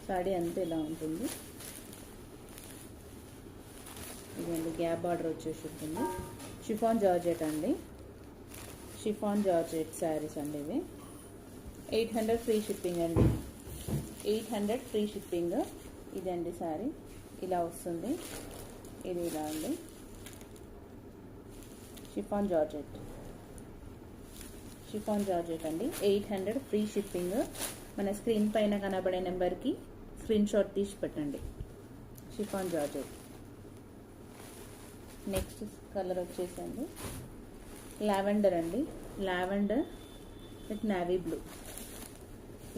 సాడీ అంతా ఇలా ఉంటుంది. ఇదండి గ్యాప్ బార్డర్ వచ్చేసి ఉంటుంది. షిఫాన్ జార్జెట్ అండి, షిఫాన్ జార్జెట్ శారీస్ అండి ఇవి. 800 ఫ్రీ షిప్పింగ్ అండి, 800 ఫ్రీ షిప్పింగ్. ఇదండి శారీ ఇలా వస్తుంది. ఇది ఇలా అండి షిఫాన్ జార్జెట్, షిఫాన్ జార్జెట్ అండి. 800 ఫ్రీ షిప్పింగ్. మన స్క్రీన్ పైన కనబడే నెంబర్కి స్క్రీన్ షాట్ తీసి పెట్టండి. Chiffon georgette. నెక్స్ట్ కలర్ వచ్చేసండి లావెండర్ అండి, lavender with navy blue,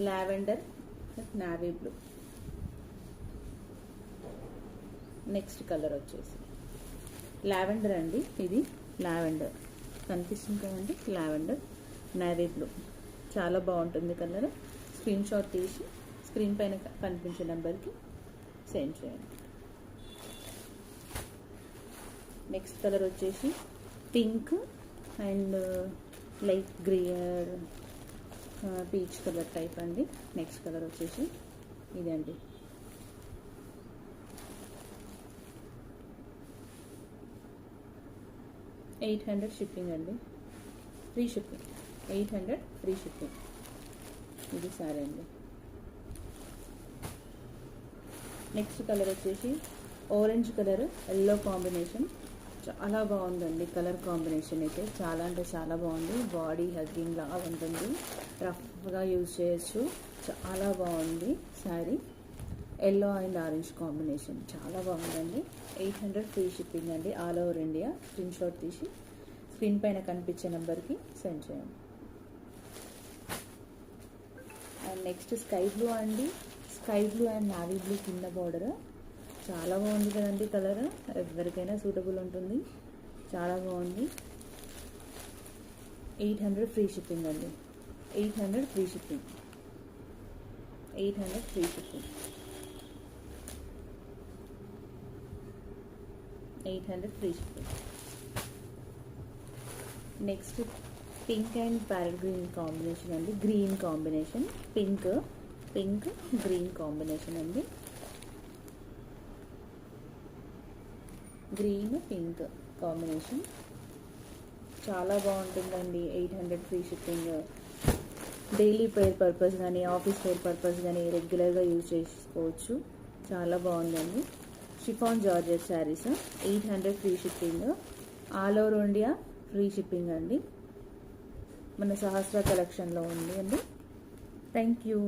lavender with navy blue. Next colour వచ్చేసి లావెండర్ అండి, ఇది లావెండర్ కనిపిస్తుంది కదండి, లావెండర్ నావీ బ్లూ. చాలా బాగుంటుంది కలర్. స్క్రీన్ షాట్ తీసి స్క్రీన్ పైన కనిపించే నెంబర్కి సెండ్ చేయండి. నెక్స్ట్ కలర్ వచ్చేసి pink and light green peach colour type అండి. నెక్స్ట్ కలర్ వచ్చేసి ఇదండి. $800 షిప్పింగ్ అండి, ఫ్రీ షిప్పింగ్. 800 free shipping. ఇది సారీ అండి. నెక్స్ట్ కలర్ వచ్చేసి ఆరెంజ్ కలర్ ఎల్లో కాంబినేషన్. చాలా బాగుందండి కలర్ కాంబినేషన్ అయితే, చాలా అంటే చాలా బాగుంది. బాడీ హగ్గింగ్ లాగా ఉంటుంది, రఫ్గా యూజ్ చేయొచ్చు. చాలా బాగుంది sari. Yellow and orange combination చాలా బాగుందండి. 800 ఫ్రీ షిప్పింగ్ అండి, all over India. Screen shot తీసి స్క్రీన్ పైన కనిపించే నెంబర్కి సెండ్ చేయండి. అండ్ నెక్స్ట్ స్కై బ్లూ అండి, sky blue and navy blue కింద బార్డర్. చాలా బాగుంది కదండి కలర్, ఎవరికైనా సూటబుల్ ఉంటుంది. చాలా బాగుంది. 800 ఫ్రీ షిప్పింగ్ అండి, 800 free shipping, 800 free shipping, 800 free shipping. Next pink and parrot green combination అండి, green combination, pink pink green combination అండి, గ్రీన్ పింక్ కాంబినేషన్. చాలా బాగుంటుందండి. 800 free shipping. Daily wear purpose కానీ ఆఫీస్ వేర్ పర్పస్ కానీ రెగ్యులర్గా use చేసుకోవచ్చు. చాలా బాగుందండి. Chiffon georgette saris 800 free shipping, all over India free shipping అండి. మన సహస్ర కలెక్షన్లో ఉంది అండి. Thank you.